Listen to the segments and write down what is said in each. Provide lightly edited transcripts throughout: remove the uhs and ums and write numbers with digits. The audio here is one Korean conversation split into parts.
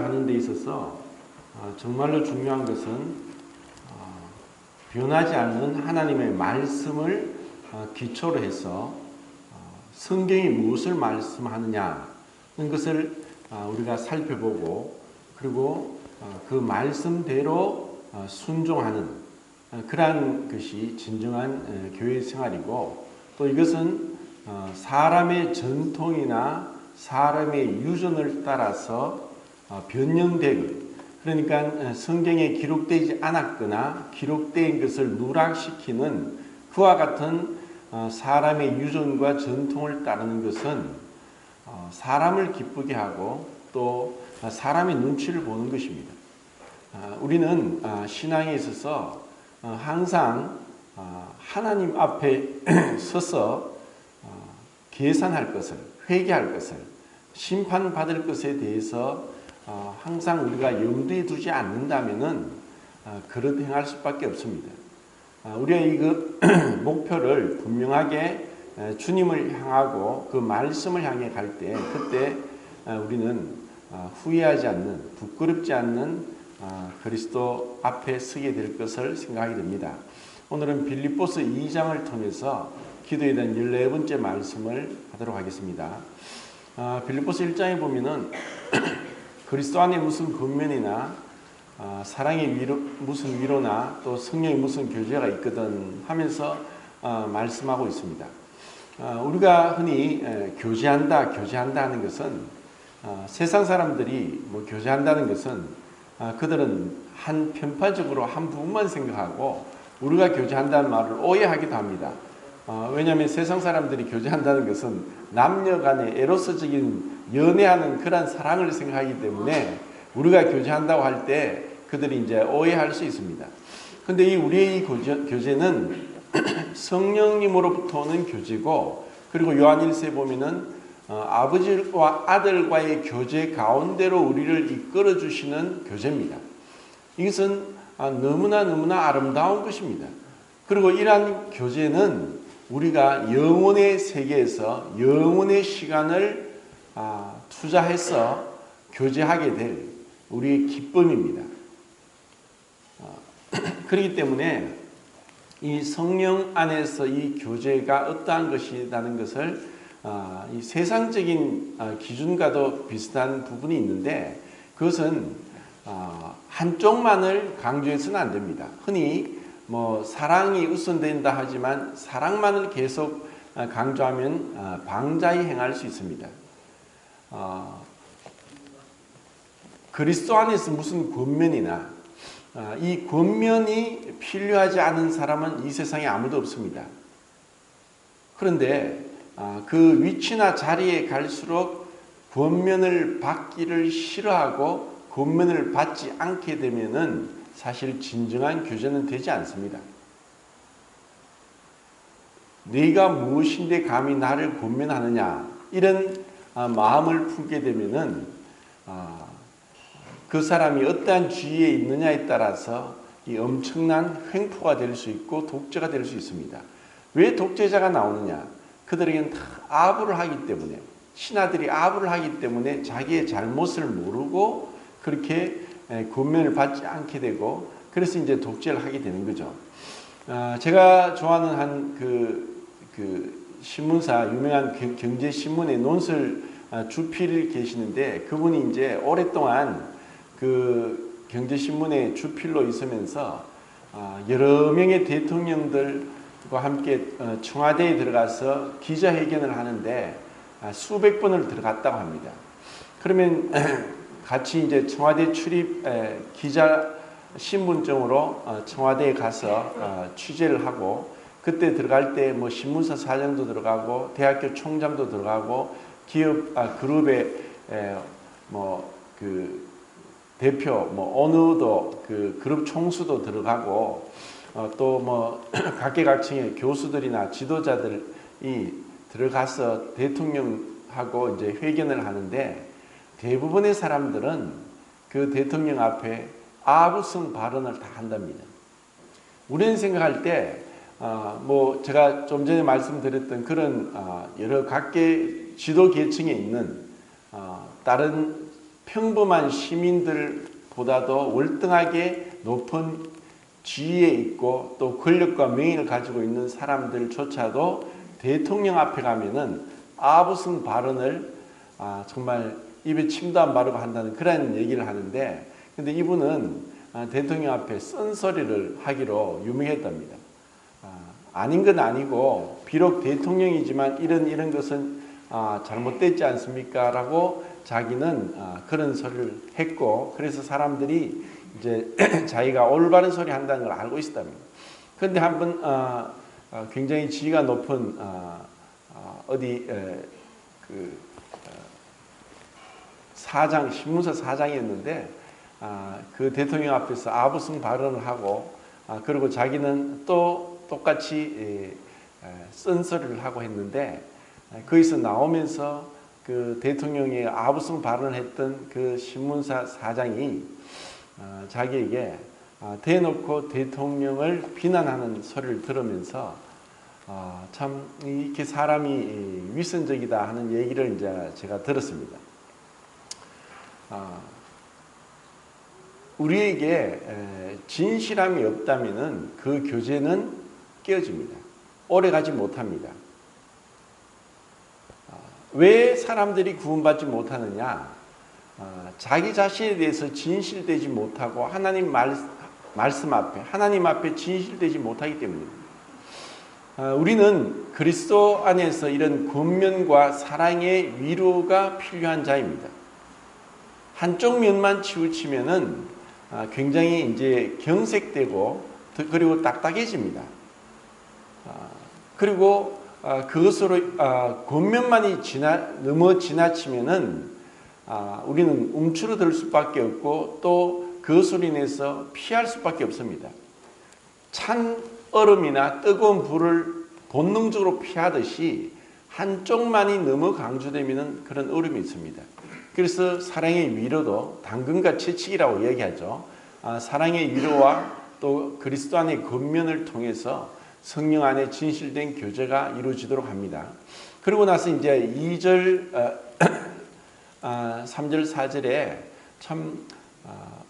신앙생활을 하는 데 있어서 정말로 중요한 것은 변하지 않는 하나님의 말씀을 기초로 해서 성경이 무엇을 말씀하느냐는 것을 우리가 살펴보고, 그리고 그 말씀대로 순종하는 그러한 것이 진정한 교회 생활이고, 또 이것은 사람의 전통이나 사람의 유전을 따라서 변형되고, 그러니까 성경에 기록되지 않았거나 기록된 것을 누락시키는 그와 같은 사람의 유전과 전통을 따르는 것은 사람을 기쁘게 하고 또 사람의 눈치를 보는 것입니다. 우리는 신앙에 있어서 항상 하나님 앞에 서서 계산할 것을, 회개할 것을, 심판받을 것에 대해서 항상 우리가 염두에 두지 않는다면은 그렇게 행할 수밖에 없습니다. 우리가 이 목표를 분명하게 주님을 향하고 그 말씀을 향해 갈 때, 그때 우리는 후회하지 않는, 부끄럽지 않는 그리스도 앞에 서게 될 것을 생각하게 됩니다. 오늘은 빌립보서 2장을 통해서 기도에 대한 14번째 말씀을 하도록 하겠습니다. 빌립보서 1장에 보면은 그리스도 안에 무슨 권면이나 사랑의 무슨 위로나 또 성령의 무슨 교제가 있거든 하면서 말씀하고 있습니다. 우리가 흔히 교제한다 하는 것은 세상 사람들이 교제한다는 것은 그들은 한 편파적으로 한 부분만 생각하고 우리가 교제한다는 말을 오해하기도 합니다. 왜냐하면 세상 사람들이 교제한다는 것은 남녀 간의 에로스적인 연애하는 그런 사랑을 생각하기 때문에 우리가 교제한다고 할 때 그들이 이제 오해할 수 있습니다. 근데 우리의 이 교제는 성령님으로부터 오는 교제고, 그리고 요한일서에 보면은 아버지와 아들과의 교제 가운데로 우리를 이끌어 주시는 교제입니다. 이것은 너무나 아름다운 것입니다. 그리고 이러한 교제는 우리가 영혼의 세계에서 영혼의 시간을 투자해서 교제하게 될 우리의 기쁨입니다. 그렇기 때문에 이 성령 안에서 이 교제가 어떠한 것이라는 것을 이 세상적인 기준과도 비슷한 부분이 있는데, 그것은 한쪽만을 강조해서는 안 됩니다. 흔히 사랑이 우선된다 하지만 사랑만을 계속 강조하면 방자히 행할 수 있습니다. 그리스도 안에서 무슨 권면이나 이 권면이 필요하지 않은 사람은 이 세상에 아무도 없습니다. 그런데 그 위치나 자리에 갈수록 권면을 받기를 싫어하고 권면을 받지 않게 되면은 사실 진정한 교제는 되지 않습니다. 네가 무엇인데 감히 나를 권면하느냐, 이런 마음을 품게 되면은 그 사람이 어떠한 지위에 있느냐에 따라서 이 엄청난 횡포가 될 수 있고 독재가 될 수 있습니다. 왜 독재자가 나오느냐? 그들에게는 다 아부를 하기 때문에, 신하들이 아부를 하기 때문에 자기의 잘못을 모르고 그렇게 권면을 받지 않게 되고, 그래서 이제 독재를 하게 되는 거죠. 제가 좋아하는 한 신문사, 유명한 경제신문의 논설 주필 계시는데, 그분이 이제 오랫동안 그 경제신문의 주필로 있으면서 여러 명의 대통령들과 함께 청와대에 들어가서 기자회견을 하는데 수백 번을 들어갔다고 합니다. 그러면 같이 이제 청와대 출입 기자 신분증으로 청와대에 가서 취재를 하고, 그때 들어갈 때 신문사 사장도 들어가고 대학교 총장도 들어가고 기업 그룹의 대표 어느도 그 그룹 총수도 들어가고 또 각계각층의 교수들이나 지도자들이 들어가서 대통령하고 이제 회견을 하는데, 대부분의 사람들은 그 대통령 앞에 아부성 발언을 다 한답니다. 우리는 생각할 때 제가 좀 전에 말씀드렸던 그런 여러 각계 지도 계층에 있는 다른 평범한 시민들보다도 월등하게 높은 지위에 있고 또 권력과 명예를 가지고 있는 사람들조차도 대통령 앞에 가면은 아부성 발언을 정말 입에 침도 안 바르고 한다는 그런 얘기를 하는데, 근데 이분은 대통령 앞에 쓴소리를 하기로 유명했답니다. 아닌 건 아니고 비록 대통령이지만 이런 것은 잘못됐지 않습니까? 라고 자기는 그런 소리를 했고, 그래서 사람들이 이제 자기가 올바른 소리 한다는 걸 알고 있었답니다. 그런데 한번 굉장히 지위가 높은 어디 사장, 신문사 사장이었는데 그 대통령 앞에서 아부성 발언을 하고 그리고 자기는 또 똑같이 쓴소리를 하고 했는데, 거기서 나오면서 그 대통령의 아부성 발언을 했던 그 신문사 사장이 자기에게 대놓고 대통령을 비난하는 소리를 들으면서 참 이렇게 사람이 위선적이다 하는 얘기를 이제 제가 들었습니다. 우리에게 진실함이 없다면은 그 교제는 깨어집니다. 오래가지 못합니다. 왜 사람들이 구원받지 못하느냐? 자기 자신에 대해서 진실되지 못하고 하나님 말씀 앞에, 하나님 앞에 진실되지 못하기 때문입니다. 우리는 그리스도 안에서 이런 권면과 사랑의 위로가 필요한 자입니다. 한쪽 면만 치우치면은 굉장히 이제 경색되고 그리고 딱딱해집니다. 그리고 그것으로 권면만이 너무 지나치면은 우리는 움츠러들 수밖에 없고 또 그것으로 인해서 피할 수밖에 없습니다. 찬 얼음이나 뜨거운 불을 본능적으로 피하듯이 한쪽만이 너무 강조되면 그런 어려움이 있습니다. 그래서 사랑의 위로도 당근과 채찍이라고 얘기하죠. 사랑의 위로와 또 그리스도 안의 권면을 통해서 성령 안에 진실된 교제가 이루어지도록 합니다. 그리고 나서 이제 2절, 3절, 4절에 참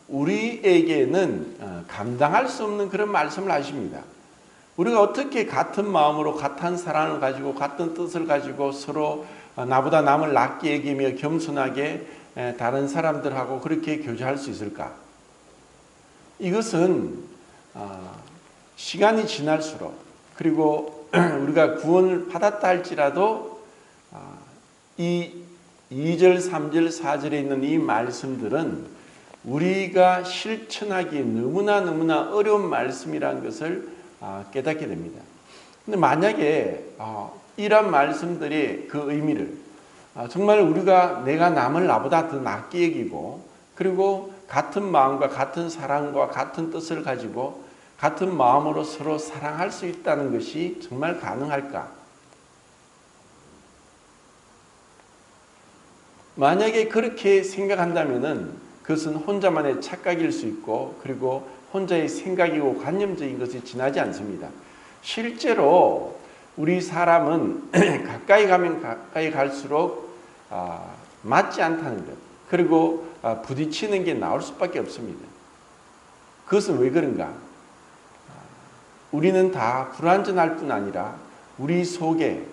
우리에게는 감당할 수 없는 그런 말씀을 하십니다. 우리가 어떻게 같은 마음으로 같은 사랑을 가지고 같은 뜻을 가지고 서로 나보다 남을 낮게 여기며 겸손하게 다른 사람들하고 그렇게 교제할 수 있을까? 이것은 시간이 지날수록, 그리고 우리가 구원을 받았다 할지라도 이 2절, 3절, 4절에 있는 이 말씀들은 우리가 실천하기 너무나 어려운 말씀이라는 것을 깨닫게 됩니다. 근데 만약에 이런 말씀들이 그 의미를 정말 우리가 내가 남을 나보다 더 낫게 여기고 그리고 같은 마음과 같은 사랑과 같은 뜻을 가지고 같은 마음으로 서로 사랑할 수 있다는 것이 정말 가능할까? 만약에 그렇게 생각한다면은 그것은 혼자만의 착각일 수 있고 그리고 혼자의 생각이고 관념적인 것이 지나지 않습니다. 실제로 우리 사람은 가까이 가면 가까이 갈수록 맞지 않다는 것, 그리고 부딪히는 게 나올 수밖에 없습니다. 그것은 왜 그런가? 우리는 다 불완전할 뿐 아니라 우리 속에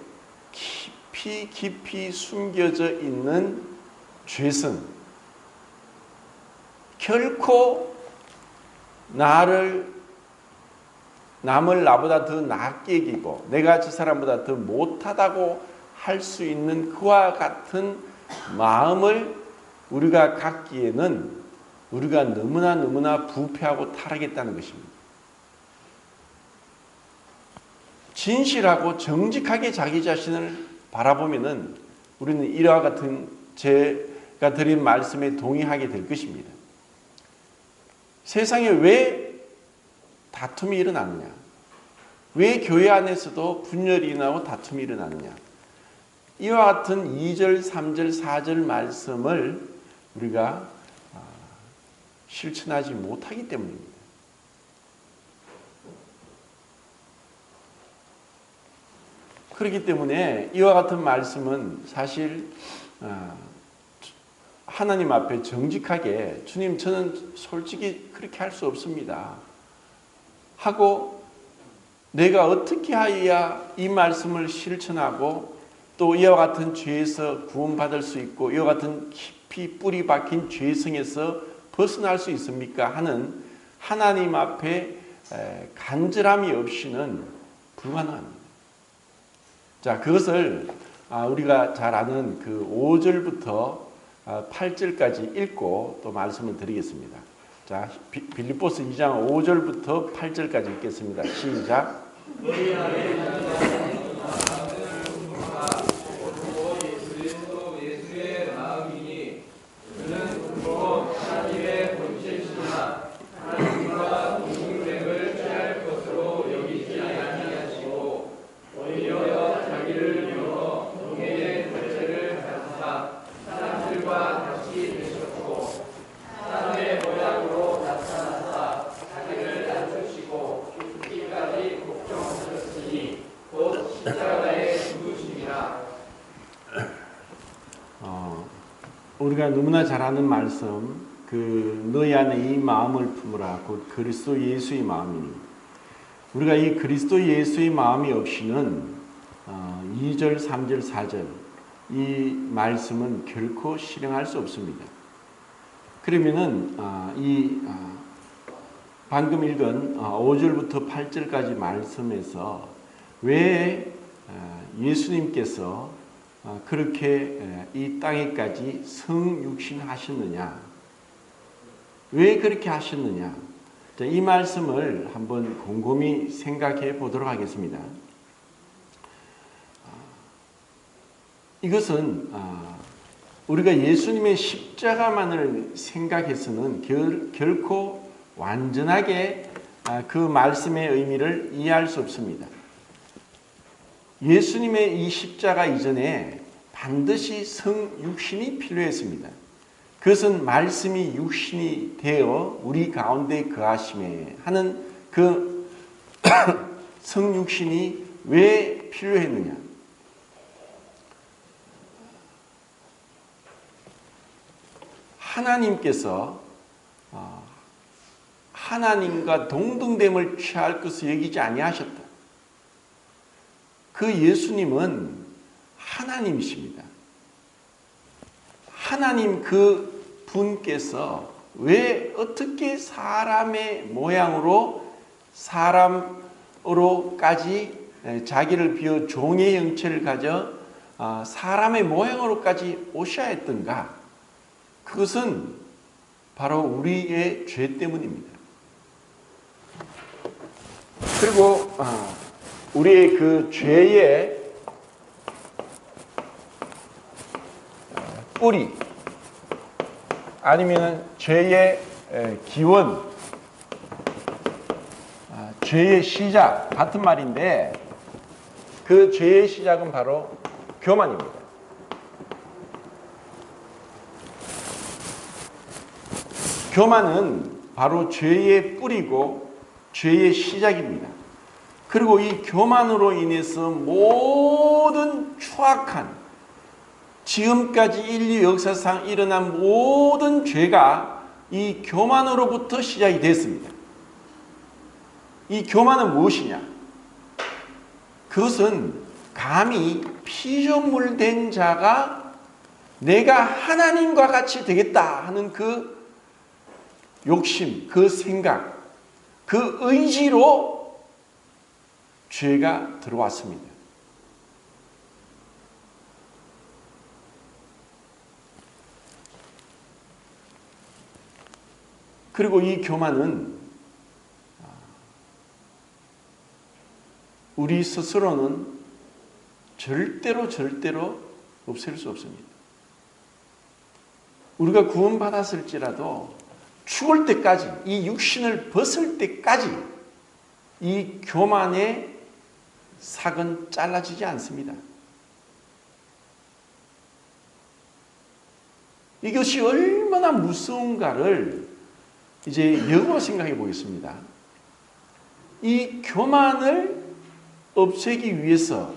깊이 숨겨져 있는 죄성, 결코 남을 나보다 더 낫게 여기고 내가 저 사람보다 더 못하다고 할 수 있는 그와 같은 마음을 우리가 갖기에는 우리가 너무나 부패하고 타락했다는 것입니다. 진실하고 정직하게 자기 자신을 바라보면은 우리는 이와 같은 제가 드린 말씀에 동의하게 될 것입니다. 세상에 왜 다툼이 일어나느냐? 왜 교회 안에서도 분열이 일어나고 다툼이 일어나느냐? 이와 같은 2절, 3절, 4절 말씀을 우리가 실천하지 못하기 때문입니다. 그렇기 때문에 이와 같은 말씀은 사실 하나님 앞에 정직하게 주님 저는 솔직히 그렇게 할 수 없습니다 하고 내가 어떻게 하여야 이 말씀을 실천하고 또 이와 같은 죄에서 구원받을 수 있고 이와 같은 깊이 뿌리 박힌 죄성에서 벗어날 수 있습니까? 하는 하나님 앞에 간절함이 없이는 불가능합니다. 자, 그것을 우리가 잘 아는 그 5절부터 8절까지 읽고 또 말씀을 드리겠습니다. 자, 빌립보서 2장 5절부터 8절까지 읽겠습니다. 시작. 우리가 너무나 잘 아는 말씀, 너희 안에 이 마음을 품으라 곧 그리스도 예수의 마음이니, 우리가 이 그리스도 예수의 마음이 없이는 2절, 3절, 4절 이 말씀은 결코 실행할 수 없습니다. 그러면은 방금 읽은 5절부터 8절까지 말씀에서 왜 예수님께서 그렇게 이 땅에까지 성육신 하셨느냐, 왜 그렇게 하셨느냐, 이 말씀을 한번 곰곰이 생각해 보도록 하겠습니다. 이것은 우리가 예수님의 십자가만을 생각해서는 결코 완전하게 그 말씀의 의미를 이해할 수 없습니다. 예수님의 이 십자가 이전에 반드시 성육신이 필요했습니다. 그것은 말씀이 육신이 되어 우리 가운데 거하심에 하는 그 성육신이 왜 필요했느냐? 하나님께서 하나님과 동등됨을 취할 것을 여기지 아니하셨다. 그 예수님은 하나님이십니다. 하나님 그 분께서 왜 어떻게 사람의 모양으로 사람으로까지 자기를 비워 종의 형체를 가져 사람의 모양으로까지 오셔야 했던가? 그것은 바로 우리의 죄 때문입니다. 그리고 우리의 그 죄의 뿌리 아니면 죄의 기원, 죄의 시작 같은 말인데 그 죄의 시작은 바로 교만입니다. 교만은 바로 죄의 뿌리고 죄의 시작입니다. 그리고 이 교만으로 인해서 모든 추악한 지금까지 인류 역사상 일어난 모든 죄가 이 교만으로부터 시작이 됐습니다. 이 교만은 무엇이냐? 그것은 감히 피조물 된 자가 내가 하나님과 같이 되겠다 하는 그 욕심, 그 생각, 그 의지로 죄가 들어왔습니다. 그리고 이 교만은 우리 스스로는 절대로 없앨 수 없습니다. 우리가 구원받았을지라도 죽을 때까지, 이 육신을 벗을 때까지 이 교만의 삭은 잘라지지 않습니다. 이것이 얼마나 무서운가를 이제 역으로 생각해 보겠습니다. 이 교만을 없애기 위해서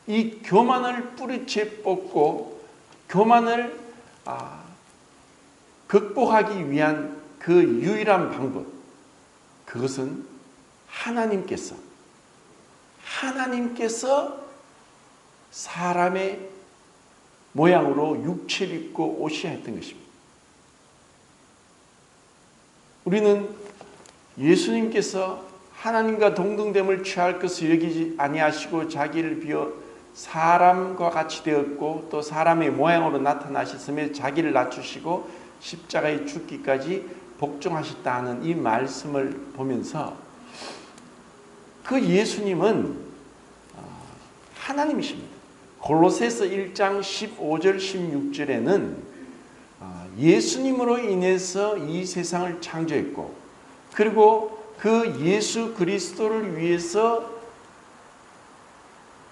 이 교만을 뿌리채 뽑고 교만을 극복하기 위한 그 유일한 방법, 그것은 하나님께서 사람의 모양으로 육체를 입고 오셔야 했던 것입니다. 우리는 예수님께서 하나님과 동등됨을 취할 것을 여기지 아니하시고 자기를 비워 사람과 같이 되었고 또 사람의 모양으로 나타나셨으며 자기를 낮추시고 십자가에 죽기까지 복종하셨다는 이 말씀을 보면서 그 예수님은 하나님이십니다. 골로새서 1장 15절 16절에는 예수님으로 인해서 이 세상을 창조했고 그리고 그 예수 그리스도를 위해서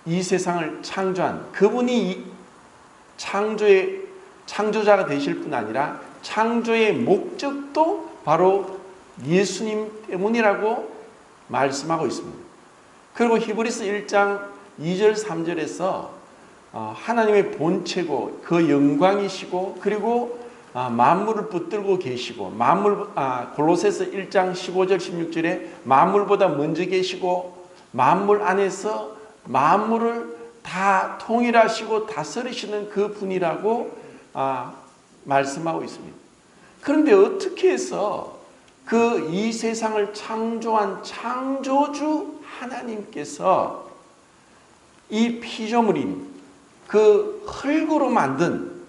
이 세상을 창조한 그분이 창조자가 되실 뿐 아니라 창조의 목적도 바로 예수님 때문이라고 말씀하고 있습니다. 그리고 히브리서 1장 2절 3절에서 하나님의 본체고 그 영광이시고 그리고 만물을 붙들고 계시고 골로새서 1장 15절 16절에 만물보다 먼저 계시고 만물 안에서 만물을 다 통일하시고 다스리시는 그 분이라고 말씀하고 있습니다. 그런데 어떻게 해서 그 이 세상을 창조한 창조주 하나님께서 이 피조물인 그 흙으로 만든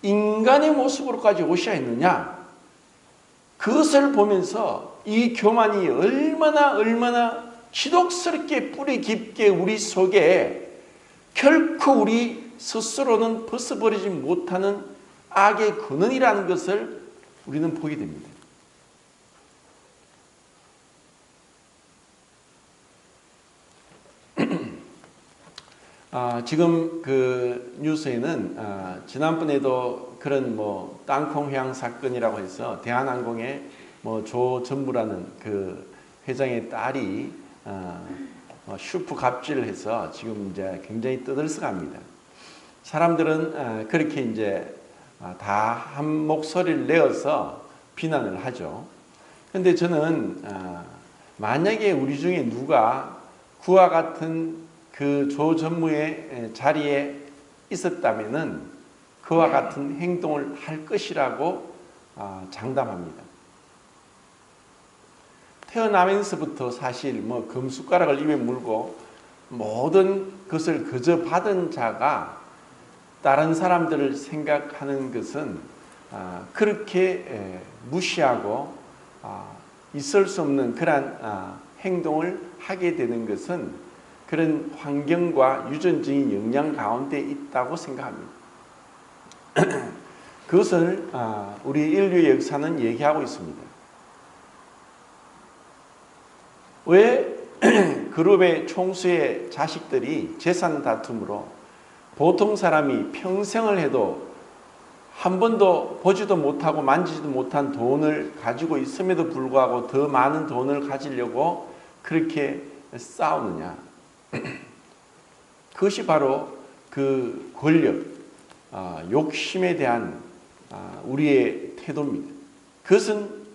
인간의 모습으로까지 오셔야 했느냐? 그것을 보면서 이 교만이 얼마나 지독스럽게 뿌리 깊게 우리 속에 결코 우리 스스로는 벗어버리지 못하는 악의 근원이라는 것을 우리는 보게 됩니다. 지금 그 뉴스에는 지난번에도 그런 땅콩회항 사건이라고 해서 대한항공의 조 전무라는 그 회장의 딸이 슈프 갑질을 해서 지금 이제 굉장히 떠들썩합니다. 사람들은 그렇게 이제 다 한 목소리를 내어서 비난을 하죠. 그런데 저는 만약에 우리 중에 누가 그와 같은 그 조 전무의 자리에 있었다면은 그와 같은 행동을 할 것이라고 장담합니다. 태어나면서부터 사실 금숟가락을 입에 물고 모든 것을 그저 받은 자가 다른 사람들을 생각하는 것은 그렇게 무시하고 있을 수 없는 그러한 행동을 하게 되는 것은 그런 환경과 유전적인 영향 가운데 있다고 생각합니다. 그것을 우리 인류의 역사는 얘기하고 있습니다. 왜 그룹의 총수의 자식들이 재산 다툼으로 보통 사람이 평생을 해도 한 번도 보지도 못하고 만지지도 못한 돈을 가지고 있음에도 불구하고 더 많은 돈을 가지려고 그렇게 싸우느냐? 그것이 바로 그 권력, 욕심에 대한 우리의 태도입니다. 그것은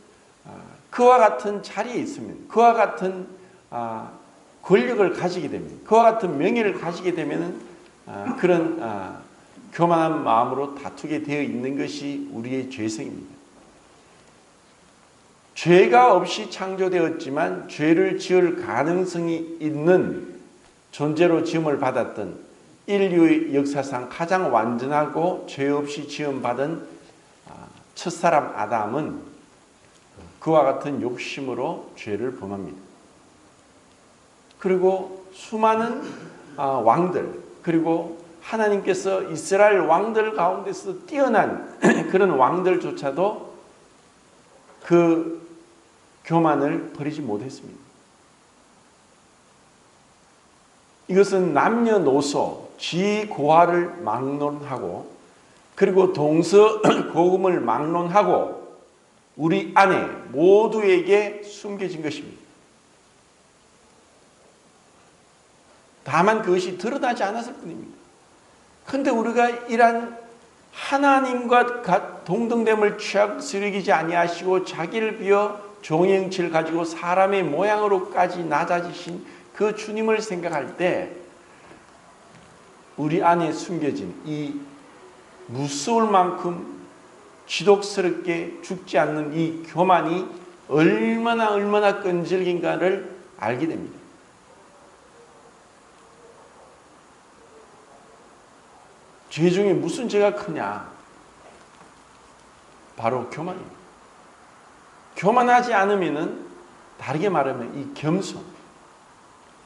그와 같은 자리에 있으면, 그와 같은 권력을 가지게 되면, 그와 같은 명예를 가지게 되면 그런 교만한 마음으로 다투게 되어 있는 것이 우리의 죄성입니다. 죄가 없이 창조되었지만 죄를 지을 가능성이 있는 존재로 지음을 받았던 인류의 역사상 가장 완전하고 죄 없이 지음받은 첫사람 아담은 그와 같은 욕심으로 죄를 범합니다. 그리고 수많은 왕들, 그리고 하나님께서 이스라엘 왕들 가운데서 뛰어난 그런 왕들조차도 그 교만을 버리지 못했습니다. 이것은 남녀노소, 지고하를 막론하고 그리고 동서고금을 막론하고 우리 안에 모두에게 숨겨진 것입니다. 다만 그것이 드러나지 않았을 뿐입니다. 그런데 우리가 이러한 하나님과 동등됨을 취하고 여기지 아니하시고 자기를 비어 종의 형체를 가지고 사람의 모양으로까지 낮아지신 그 주님을 생각할 때 우리 안에 숨겨진 이 무서울 만큼 지독스럽게 죽지 않는 이 교만이 얼마나 끈질긴가를 알게 됩니다. 죄 중에 무슨 죄가 크냐? 바로 교만입니다. 교만하지 않으면은 다르게 말하면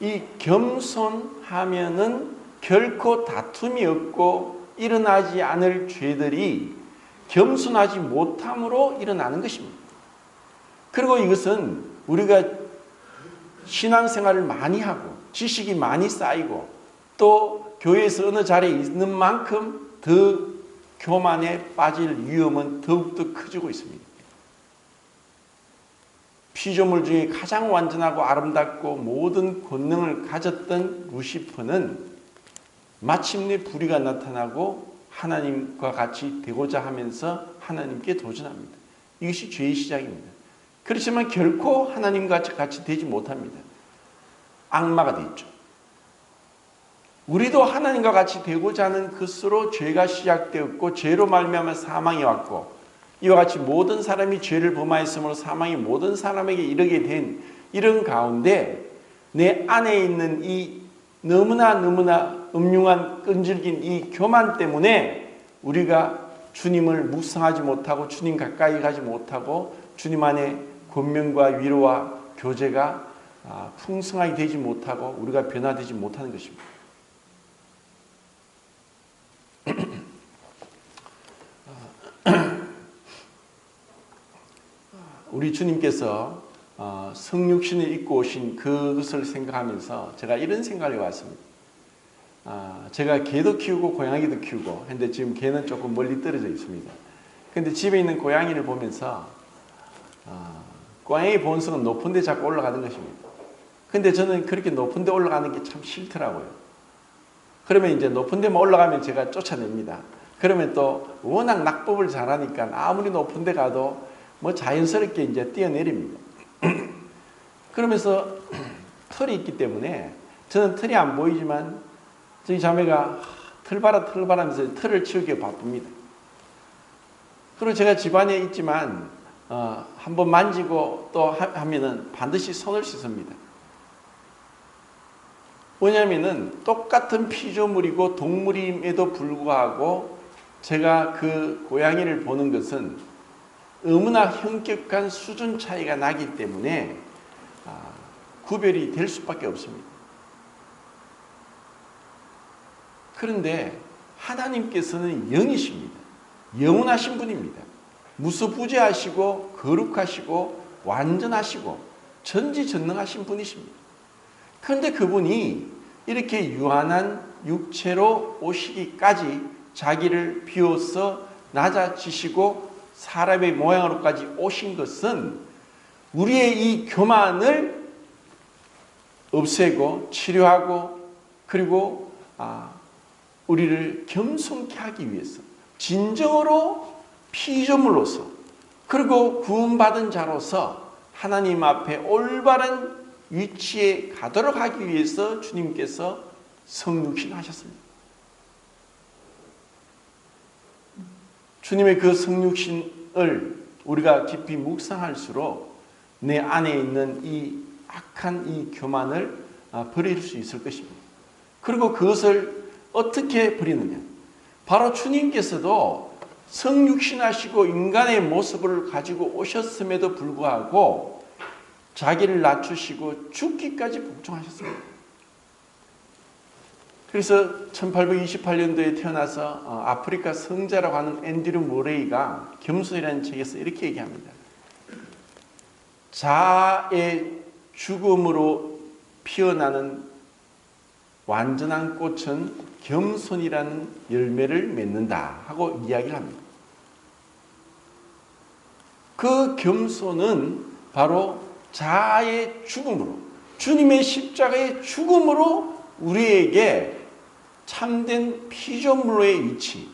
이 겸손하면은 결코 다툼이 없고 일어나지 않을 죄들이 겸손하지 못함으로 일어나는 것입니다. 그리고 이것은 우리가 신앙생활을 많이 하고 지식이 많이 쌓이고 또 교회에서 어느 자리에 있는 만큼 더 교만에 빠질 위험은 더욱더 커지고 있습니다. 피조물 중에 가장 완전하고 아름답고 모든 권능을 가졌던 루시퍼는 마침내 불의가 나타나고 하나님과 같이 되고자 하면서 하나님께 도전합니다. 이것이 죄의 시작입니다. 그렇지만 결코 하나님과 같이 되지 못합니다. 악마가 되죠. 우리도 하나님과 같이 되고자 하는 것으로 죄가 시작되었고 죄로 말미암아 사망이 왔고 이와 같이 모든 사람이 죄를 범하였으므로 사망이 모든 사람에게 이르게 된 이런 가운데 내 안에 있는 이 너무나 음흉한 끈질긴 이 교만 때문에 우리가 주님을 묵상하지 못하고 주님 가까이 가지 못하고 주님 안에 권면과 위로와 교제가 풍성하게 되지 못하고 우리가 변화되지 못하는 것입니다. 우리 주님께서 성육신을 입고 오신 그것을 생각하면서 제가 이런 생각을 해왔습니다. 제가 개도 키우고 고양이도 키우고 근데 지금 개는 조금 멀리 떨어져 있습니다. 근데 집에 있는 고양이를 보면서 고양이 본성은 높은 데 자꾸 올라가는 것입니다. 근데 저는 그렇게 높은 데 올라가는 게 참 싫더라고요. 그러면 이제 높은 데만 올라가면 제가 쫓아냅니다. 그러면 또 워낙 낙법을 잘하니까 아무리 높은 데 가도 뭐 자연스럽게 이제 뛰어내립니다. 그러면서 털이 있기 때문에 저는 털이 안 보이지만 저희 자매가 털 봐라 하면서 털을 치우기에 바쁩니다. 그리고 제가 집안에 있지만 한번 만지고 또 하면은 반드시 손을 씻습니다. 왜냐하면은 똑같은 피조물이고 동물임에도 불구하고 제가 그 고양이를 보는 것은 너무나 현격한 수준 차이가 나기 때문에 구별이 될 수밖에 없습니다. 그런데 하나님께서는 영이십니다. 영원하신 분입니다. 무소부재하시고 거룩하시고 완전하시고 전지전능하신 분이십니다. 그런데 그분이 이렇게 유한한 육체로 오시기까지 자기를 비워서 낮아지시고 사람의 모양으로까지 오신 것은 우리의 이 교만을 없애고 치료하고 그리고 우리를 겸손케 하기 위해서 진정으로 피조물로서 그리고 구원받은 자로서 하나님 앞에 올바른 위치에 가도록 하기 위해서 주님께서 성육신 하셨습니다. 주님의 그 성육신을 우리가 깊이 묵상할수록 내 안에 있는 이 악한 이 교만을 버릴 수 있을 것입니다. 그리고 그것을 어떻게 버리느냐? 바로 주님께서도 성육신하시고 인간의 모습을 가지고 오셨음에도 불구하고 자기를 낮추시고 죽기까지 복종하셨습니다. 그래서 1828년도에 태어나서 아프리카 성자라고 하는 앤드류 모레이가 겸손이라는 책에서 이렇게 얘기합니다. 자아의 죽음으로 피어나는 완전한 꽃은 겸손이라는 열매를 맺는다 하고 이야기를 합니다. 그 겸손은 바로 자아의 죽음으로 주님의 십자가의 죽음으로 우리에게 참된 피조물로의 위치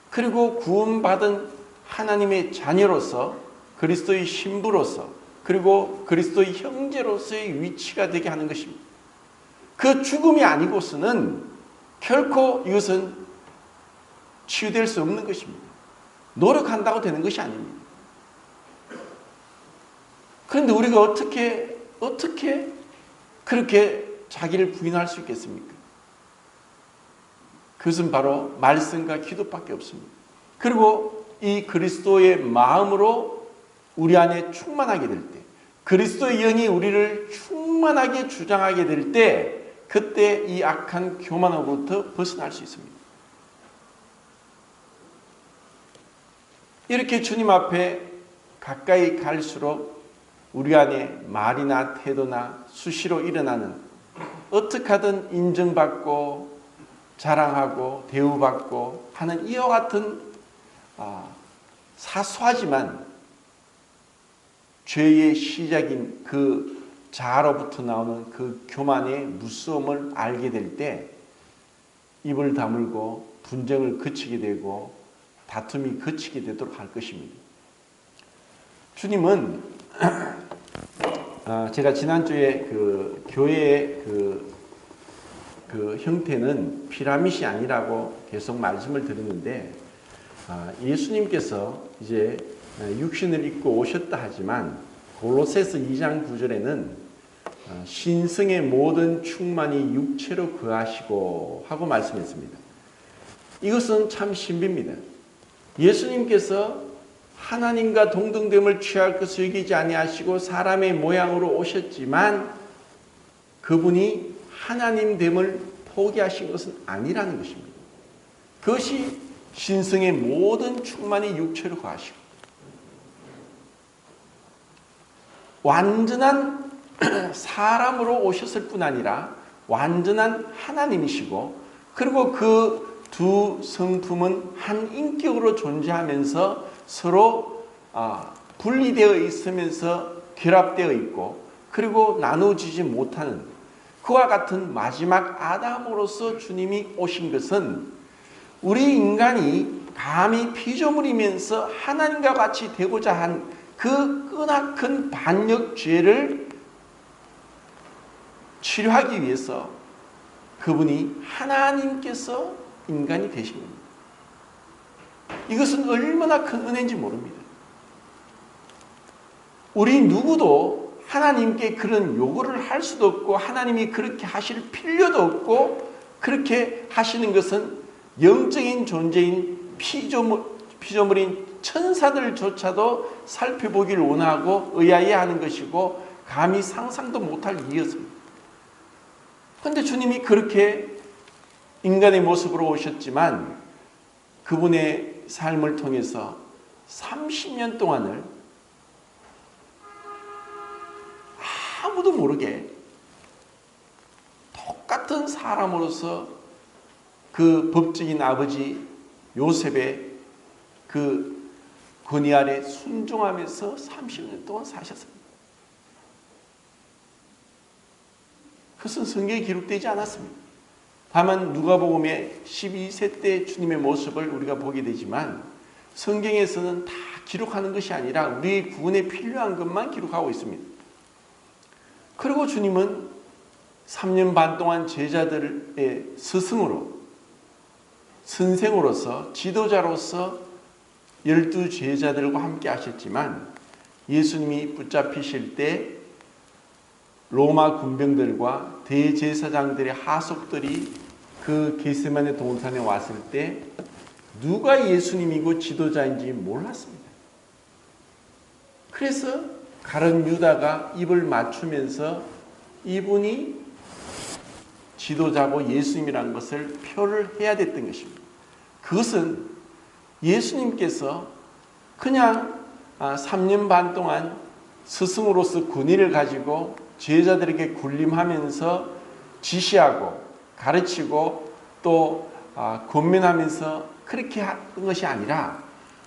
그리고 구원받은 하나님의 자녀로서 그리스도의 신부로서 그리고 그리스도의 형제로서의 위치가 되게 하는 것입니다. 그 죽음이 아니고서는 결코 이것은 치유될 수 없는 것입니다. 노력한다고 되는 것이 아닙니다. 그런데 우리가 어떻게 그렇게 자기를 부인할 수 있겠습니까? 그것은 바로 말씀과 기도밖에 없습니다. 그리고 이 그리스도의 마음으로 우리 안에 충만하게 될 때, 그리스도의 영이 우리를 충만하게 주장하게 될 때, 그때 이 악한 교만으로부터 벗어날 수 있습니다. 이렇게 주님 앞에 가까이 갈수록 우리 안에 말이나 태도나 수시로 일어나는 어떻게 하든 인정받고 자랑하고 대우받고 하는 이와 같은 사소하지만 죄의 시작인 그 자아로부터 나오는 그 교만의 무서움을 알게 될 때 입을 다물고 분쟁을 그치게 되고 다툼이 그치게 되도록 할 것입니다. 주님은 제가 지난주에 그 교회의 그 형태는 피라밋이 아니라고 계속 말씀을 드렸는데 예수님께서 이제 육신을 입고 오셨다 하지만 골로새서 2장 9절에는 신성의 모든 충만이 육체로 거하시고 하고 말씀했습니다. 이것은 참 신비입니다. 예수님께서 하나님과 동등됨을 취할 것을 여기지 아니하시고 사람의 모양으로 오셨지만 그분이 하나님됨을 포기하신 것은 아니라는 것입니다. 그것이 신성의 모든 충만이 육체로 거하시고 완전한 사람으로 오셨을 뿐 아니라 완전한 하나님이시고 그리고 그 두 성품은 한 인격으로 존재하면서 서로 분리되어 있으면서 결합되어 있고 그리고 나누어지지 못하는 그와 같은 마지막 아담으로서 주님이 오신 것은 우리 인간이 감히 피조물이면서 하나님과 같이 되고자 한 그 끄나큰 반역 죄를 치료하기 위해서 그분이 하나님께서 인간이 되신 겁니다. 이것은 얼마나 큰 은혜인지 모릅니다. 우리 누구도 하나님께 그런 요구를 할 수도 없고 하나님이 그렇게 하실 필요도 없고 그렇게 하시는 것은 영적인 존재인 피조물인 천사들조차도 살펴보기를 원하고 의아해하는 것이고 감히 상상도 못할 일이었습니다. 그런데 주님이 그렇게 인간의 모습으로 오셨지만 그분의 삶을 통해서 30년 동안을 아무도 모르게 똑같은 사람으로서 그 법적인 아버지 요셉의 그 권위 아래 순종하면서 30년 동안 사셨습니다. 그것은 성경에 기록되지 않았습니다. 다만 누가복음의 12세 때 주님의 모습을 우리가 보게 되지만 성경에서는 다 기록하는 것이 아니라 우리 구원에 필요한 것만 기록하고 있습니다. 그리고 주님은 3년 반 동안 제자들의 스승으로 선생으로서 지도자로서 12제자들과 함께 하셨지만 예수님이 붙잡히실 때 로마 군병들과 대제사장들의 하속들이 그 겟세마네 동산에 왔을 때 누가 예수님이고 지도자인지 몰랐습니다. 그래서 가룟 유다가 입을 맞추면서 이분이 지도자고 예수님이라는 것을 표를 해야 됐던 것입니다. 그것은 예수님께서 그냥 3년 반 동안 스승으로서 권위를 가지고 제자들에게 군림하면서 지시하고 가르치고 또 권면하면서 그렇게 한 것이 아니라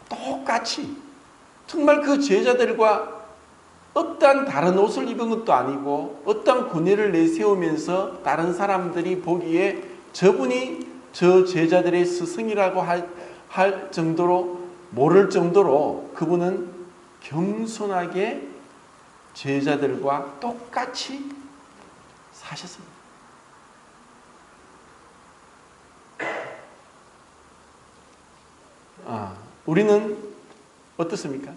똑같이 정말 그 제자들과 어떠한 다른 옷을 입은 것도 아니고 어떠한 권위를 내세우면서 다른 사람들이 보기에 저분이 저 제자들의 스승이라고 할 정도로 모를 정도로 그분은 겸손하게 제자들과 똑같이 사셨습니다. 우리는 어떻습니까?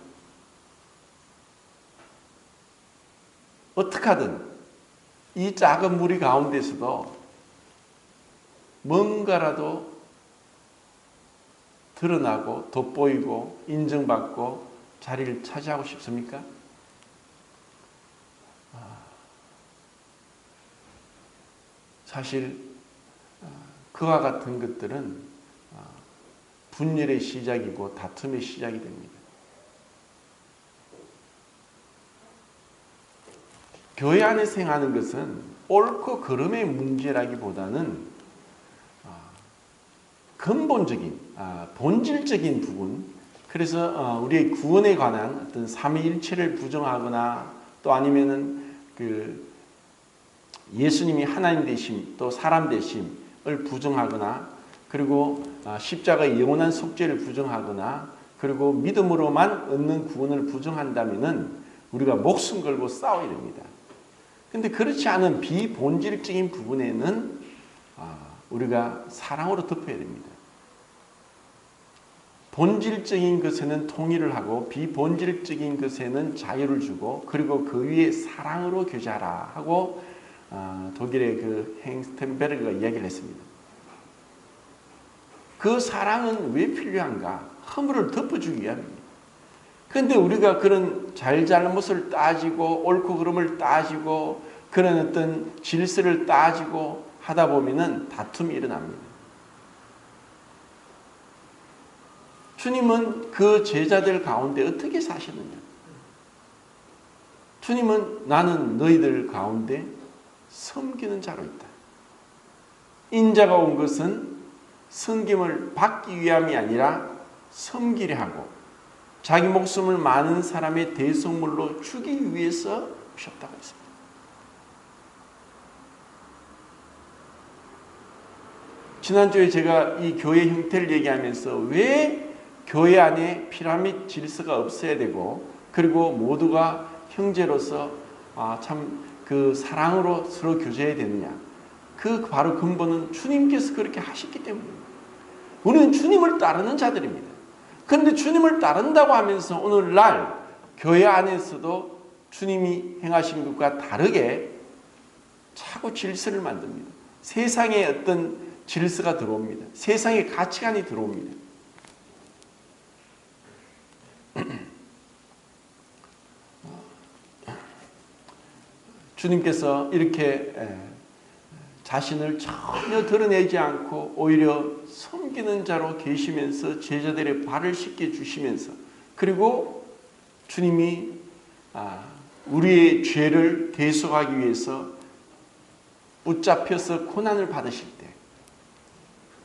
어떻게 하든 이 작은 무리 가운데서도 뭔가라도 드러나고 돋보이고 인정받고 자리를 차지하고 싶습니까? 사실 그와 같은 것들은 분열의 시작이고 다툼의 시작이 됩니다. 교회 안에서 행하는 것은 옳고 그름의 문제라기보다는 근본적인, 본질적인 부분, 그래서 우리의 구원에 관한 어떤 삼위일체를 부정하거나 또 아니면은 예수님이 하나님 되심 또 사람 되심을 부정하거나 그리고 십자가의 영원한 속죄를 부정하거나 그리고 믿음으로만 얻는 구원을 부정한다면은 우리가 목숨 걸고 싸워야 됩니다. 근데 그렇지 않은 비본질적인 부분에는 우리가 사랑으로 덮어야 됩니다. 본질적인 것에는 통일을 하고 비본질적인 것에는 자유를 주고 그리고 그 위에 사랑으로 교제하라 하고 독일의 그 헨스텐베르그가 이야기를 했습니다. 그 사랑은 왜 필요한가? 허물을 덮어주기 위함입니다. 그런데 우리가 그런 잘잘못을 따지고 옳고 그름을 따지고 그런 어떤 질서를 따지고 하다 보면은 다툼이 일어납니다. 주님은 그 제자들 가운데 어떻게 사셨느냐? 주님은 나는 너희들 가운데 섬기는 자로 있다. 인자가 온 것은 섬김을 받기 위함이 아니라 섬기려 하고 자기 목숨을 많은 사람의 대속물로 주기 위해서 오셨다고 했습니다. 지난주에 제가 이 교회 형태를 얘기하면서 왜 교회 안에 피라미드 질서가 없어야 되고 그리고 모두가 형제로서 참 그 사랑으로 서로 교제해야 되느냐. 그 바로 근본은 주님께서 그렇게 하셨기 때문입니다. 우리는 주님을 따르는 자들입니다. 그런데 주님을 따른다고 하면서 오늘날 교회 안에서도 주님이 행하신 것과 다르게 자꾸 질서를 만듭니다. 세상에 어떤 질서가 들어옵니다. 세상의 가치관이 들어옵니다. 주님께서 이렇게 자신을 전혀 드러내지 않고 오히려 섬기는 자로 계시면서 제자들의 발을 씻겨 주시면서 그리고 주님이 우리의 죄를 대속하기 위해서 붙잡혀서 고난을 받으실 때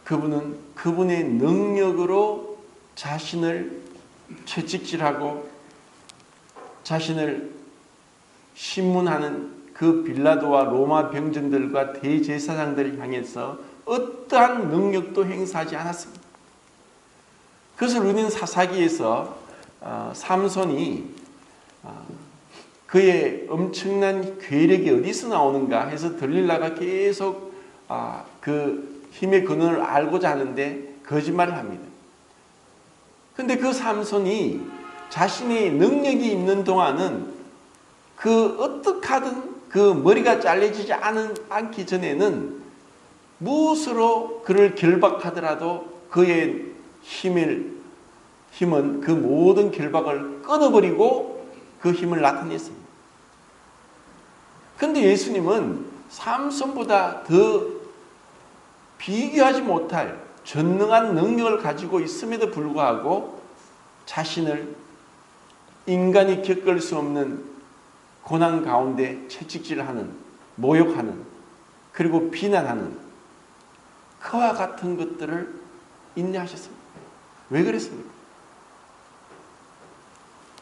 그분은 그분의 능력으로 자신을 채찍질하고 자신을 신문하는 그 빌라도와 로마 병정들과 대제사장들을 향해서 어떠한 능력도 행사하지 않았습니다. 그것을 우리는 사사기에서 삼손이 그의 엄청난 괴력이 어디서 나오는가 해서 들릴라가 계속 그 힘의 근원을 알고자 하는데 거짓말을 합니다. 그런데 그 삼손이 자신의 능력이 있는 동안은 그 어떻게 하든 그 머리가 잘려지지 않기 전에는 무엇으로 그를 결박하더라도 그의 힘은 그 모든 결박을 끊어버리고 그 힘을 나타냈습니다. 그런데 예수님은 삼손보다 더 비교하지 못할 전능한 능력을 가지고 있음에도 불구하고 자신을 인간이 겪을 수 없는 고난 가운데 채찍질하는, 모욕하는, 그리고 비난하는 그와 같은 것들을 인내하셨습니다. 왜 그랬습니까?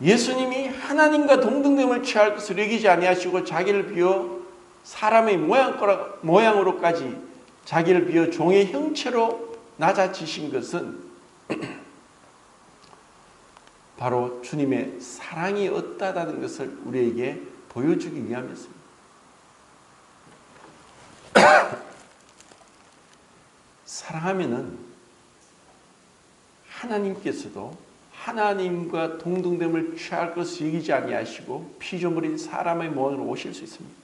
예수님이 하나님과 동등됨을 취할 것을 여기지 아니하시고 자기를 비워 사람의 모양으로까지 자기를 비워 종의 형체로 낮아지신 것은 바로 주님의 사랑이 어떠하다는 것을 우리에게 보여주기 위함이었습니다. 사랑하면은 하나님께서도 하나님과 동등됨을 취할 것을 여기지 아니하시고 피조물인 사람의 모양으로 오실 수 있습니다.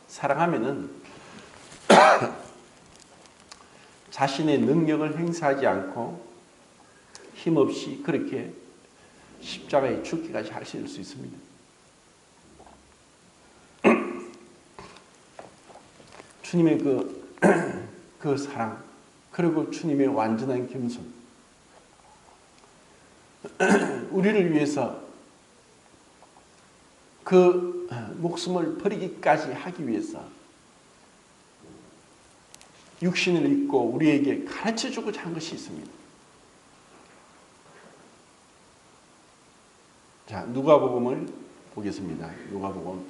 사랑하면은 자신의 능력을 행사하지 않고 힘없이 그렇게 십자가에 죽기까지 하실 수 있습니다. 주님의 그 사랑, 그리고 주님의 완전한 겸손, 우리를 위해서 그 목숨을 버리기까지 하기 위해서 육신을 입고 우리에게 가르쳐주고자 한 것이 있습니다. 자, 누가복음을 보겠습니다. 누가복음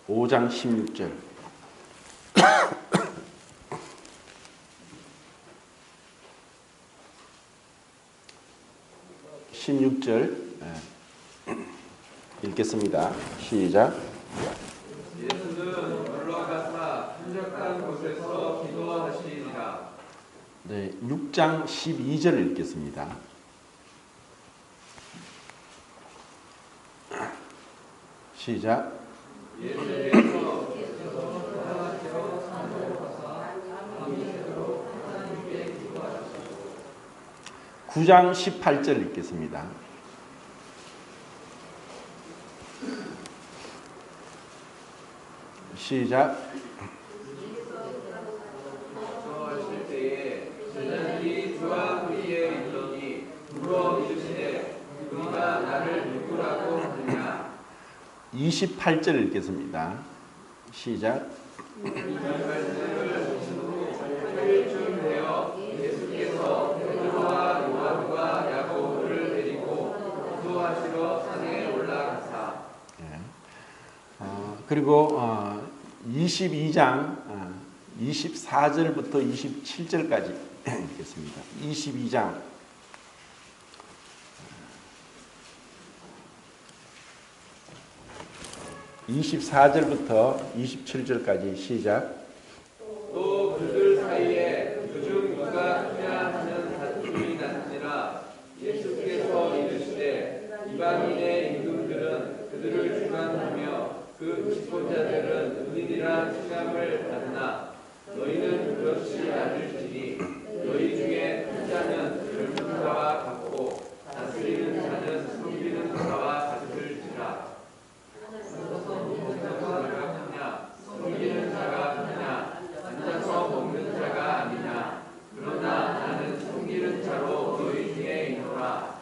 5장 16절. 16절 읽겠습니다. 시작. 예수는 올라가사 한적한 곳에서 기도하시니라. 네, 6장 12절 읽겠습니다. 시작. 예수께서 9장 18절 읽겠습니다. 시작. 하실 때에 제자들이 주와 함께 있더니 물어 이르시되 우리가 나를 누구라고 하느냐. 28절 읽겠습니다. 시작. 이 말씀을 하신 후 8일쯤 되어 예수께서 베드로와 요한과 야고보를 데리고 기도하시러 산에 올라가사. 그리고 22장 24절부터 27절까지 읽겠습니다. 22장 24절부터 27절까지 시작. 또 그들 사이에 그중 누가 크냐 하는 다툼이 났으나 예수께서 이르시되 이방인의 임금들은 그들을 주관하며 그 집권자들은 은인이라 칭함을 받으나 너희는 그렇지 않을지니 너희 중에 큰 자는 젊은 자와 같고 다스리는 자는 섬기는 자와 같을지라. 섬기는 자가 크냐 앉아서 먹는 자가 아니냐. 그러나 나는 섬기는 자로 너희 중에 있노라.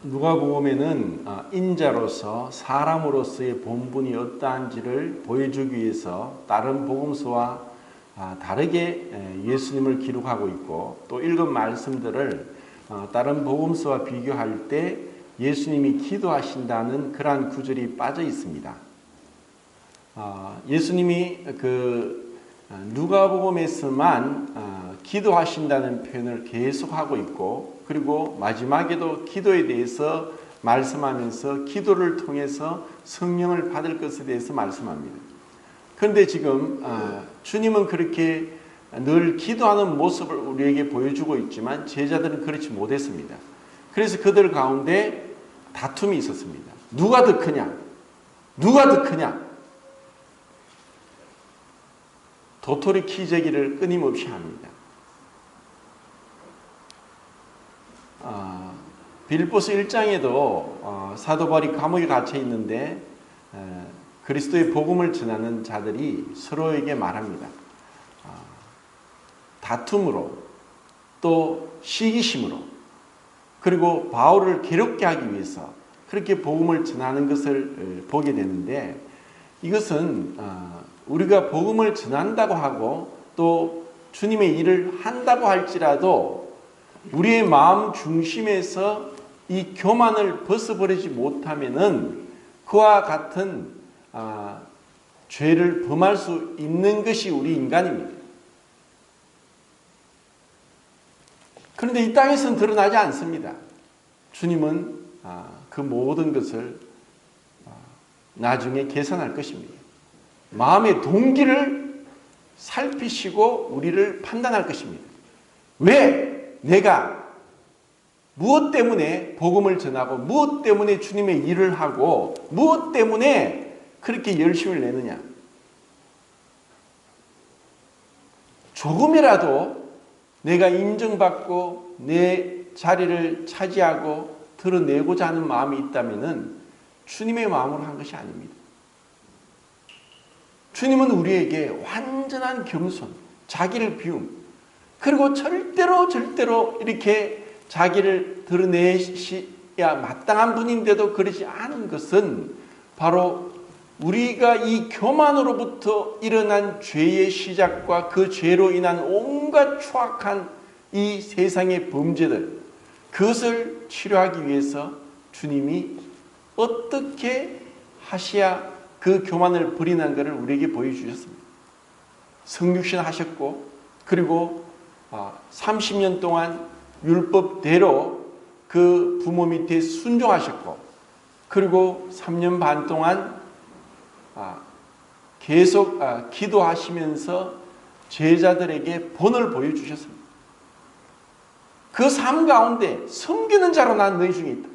누가복음에는 인자로서 사람으로서의 본분이 어떠한지를 보여주기 위해서 다른 복음서와 다르게 예수님을 기록하고 있고, 또 읽은 말씀들을 다른 복음서와 비교할 때 예수님이 기도하신다는 그러한 구절이 빠져 있습니다. 예수님이 누가복음에서만 기도하신다는 표현을 계속하고 있고, 그리고 마지막에도 기도에 대해서 말씀하면서 기도를 통해서 성령을 받을 것에 대해서 말씀합니다. 그런데 지금 주님은 그렇게 늘 기도하는 모습을 우리에게 보여주고 있지만 제자들은 그렇지 못했습니다. 그래서 그들 가운데 다툼이 있었습니다. 누가 더 크냐? 누가 더 크냐? 도토리 키재기를 끊임없이 합니다. 빌립보서 1장에도 사도 바울이 감옥에 갇혀 있는데 그리스도의 복음을 전하는 자들이 서로에게 말합니다. 다툼으로, 또 시기심으로, 그리고 바울을 괴롭게 하기 위해서 그렇게 복음을 전하는 것을 보게 되는데, 이것은 우리가 복음을 전한다고 하고 또 주님의 일을 한다고 할지라도 우리의 마음 중심에서 이 교만을 벗어버리지 못하면은 그와 같은 죄를 범할 수 있는 것이 우리 인간입니다. 그런데 이 땅에서는 드러나지 않습니다. 주님은 그 모든 것을 나중에 계산할 것입니다. 마음의 동기를 살피시고 우리를 판단할 것입니다. 왜 내가 무엇 때문에 복음을 전하고 무엇 때문에 주님의 일을 하고 무엇 때문에 그렇게 열심을 내느냐. 조금이라도 내가 인정받고 내 자리를 차지하고 드러내고자 하는 마음이 있다면 주님의 마음으로 한 것이 아닙니다. 주님은 우리에게 완전한 겸손, 자기를 비움, 그리고 절대로 이렇게 자기를 드러내셔야 마땅한 분인데도 그러지 않은 것은 바로 우리가 이 교만으로부터 일어난 죄의 시작과 그 죄로 인한 온갖 추악한 이 세상의 범죄들, 그것을 치료하기 위해서 주님이 어떻게 하셔야 그 교만을 버리는 것을 우리에게 보여주셨습니다. 성육신 하셨고, 그리고 30년 동안 율법대로 그 부모 밑에 순종하셨고, 그리고 3년 반 동안 계속 기도하시면서 제자들에게 본을 보여주셨습니다. 그 삶 가운데 섬기는 자로 난 너희 중에 있다.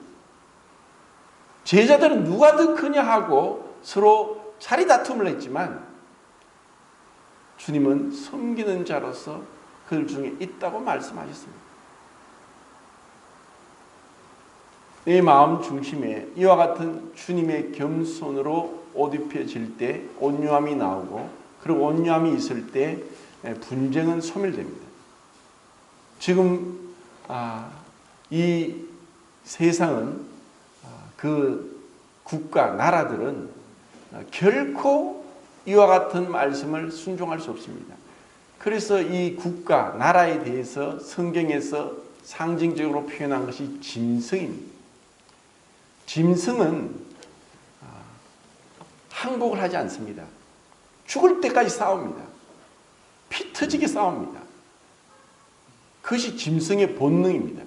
제자들은 누가 더 크냐 하고 서로 자리 다툼을 했지만 주님은 섬기는 자로서 그들 중에 있다고 말씀하셨습니다. 내 마음 중심에 이와 같은 주님의 겸손으로 옷 입혀질 때 온유함이 나오고, 그리고 온유함이 있을 때 분쟁은 소멸됩니다. 지금 이 세상은 그 국가, 나라들은 결코 이와 같은 말씀을 순종할 수 없습니다. 그래서 이 국가, 나라에 대해서 성경에서 상징적으로 표현한 것이 짐승입니다. 짐승은 항복을 하지 않습니다. 죽을 때까지 싸웁니다. 피 터지게 싸웁니다. 그것이 짐승의 본능입니다.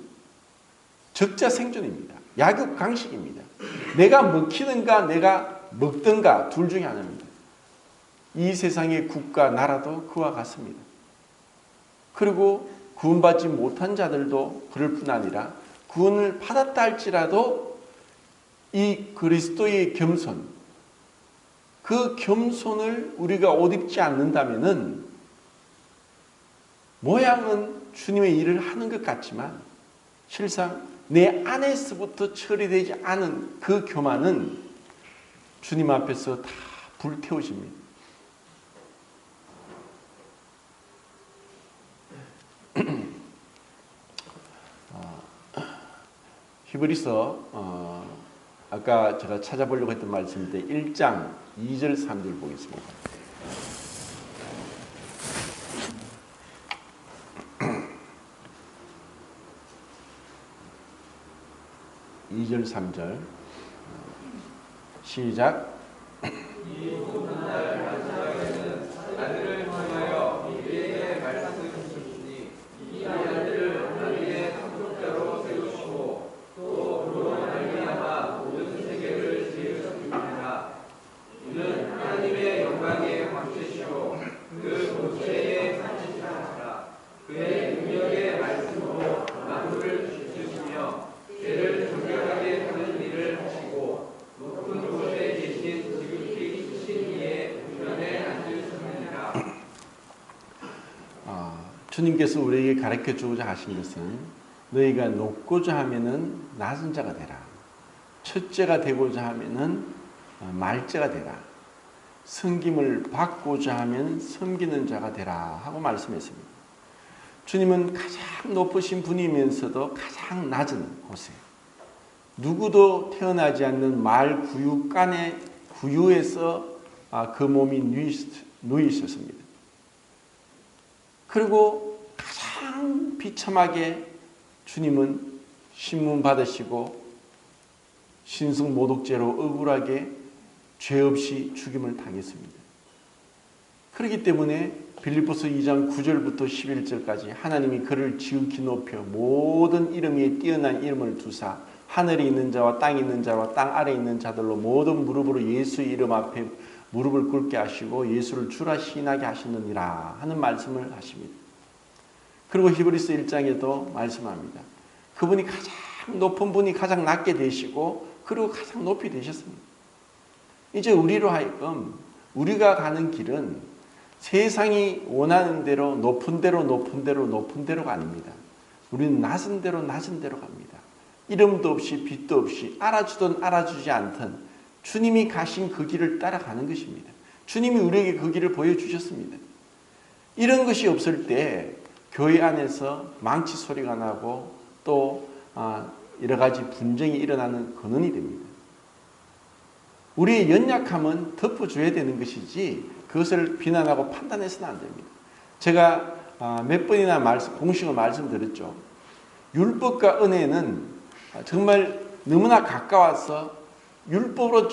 적자생존입니다. 약육강식입니다. 내가 먹히든가 내가 먹든가 둘 중에 하나입니다. 이 세상의 국가, 나라도 그와 같습니다. 그리고 구원받지 못한 자들도 그럴 뿐 아니라 구원을 받았다 할지라도 이 그리스도의 겸손, 그 겸손을 우리가 옷 입지 않는다면은 모양은 주님의 일을 하는 것 같지만 실상 내 안에서부터 처리되지 않은 그 교만은 주님 앞에서 다 불태우십니다. 히브리서 아까 제가 찾아보려고 했던 말씀인데 1장 2절 3절 보겠습니다. (2절) (3절) 시작. 이 모든 날 마지막에는 아들을 통하여 우리에게 말씀하셨으니 이 아들을 우리의 상속자로 세우시고 또 그로 말미암아 모든 세계를 지으셨습니다. 이는 하나님의 영광의 광채시요 그 본체의 상실하시라. 그의 능력의 말씀으로 만물을 지으시며 죄를 정결하게 하는 일을 하시고 높은 곳에 계신 지극히 크신 이의 우편에 앉으셨느니라. 주님께서 우리에게 가르쳐 주고자 하신 것은 너희가 높고자 하면은 낮은 자가 되라. 첫째가 되고자 하면은 말째가 되라. 섬김을 받고자 하면 섬기는 자가 되라 하고 말씀했습니다. 주님은 가장 높으신 분이면서도 가장 낮은 곳에 누구도 태어나지 않는 말 구유간의 구유에서 그 몸이 누이셨습니다. 그리고 가장 비참하게 주님은 신문 받으시고 신승모독죄로 억울하게 죄 없이 죽임을 당했습니다. 그렇기 때문에 빌립보서 2장 9절부터 11절까지 하나님이 그를 지극히 높여 모든 이름 위에 뛰어난 이름을 두사 하늘에 있는 자와 땅에 있는 자와 땅 아래에 있는 자들로 모든 무릎으로 예수의 이름 앞에 무릎을 꿇게 하시고 예수를 주라 시인하게 하셨느니라 하는 말씀을 하십니다. 그리고 히브리서 1장에도 말씀합니다. 그분이 가장 높은 분이 가장 낮게 되시고 그리고 가장 높이 되셨습니다. 이제 우리로 하여금 우리가 가는 길은 세상이 원하는 대로 높은 대로 높은 대로 높은 대로가 아닙니다. 우리는 낮은 대로 낮은 대로 갑니다. 이름도 없이 빛도 없이 알아주든 알아주지 않든 주님이 가신 그 길을 따라가는 것입니다. 주님이 우리에게 그 길을 보여주셨습니다. 이런 것이 없을 때 교회 안에서 망치 소리가 나고 또 여러 가지 분쟁이 일어나는 근원이 됩니다. 우리의 연약함은 덮어줘야 되는 것이지 그것을 비난하고 판단해서는 안 됩니다. 제가 몇 번이나 공식으로 말씀드렸죠. 율법과 은혜는 정말 너무나 가까워서 율법으로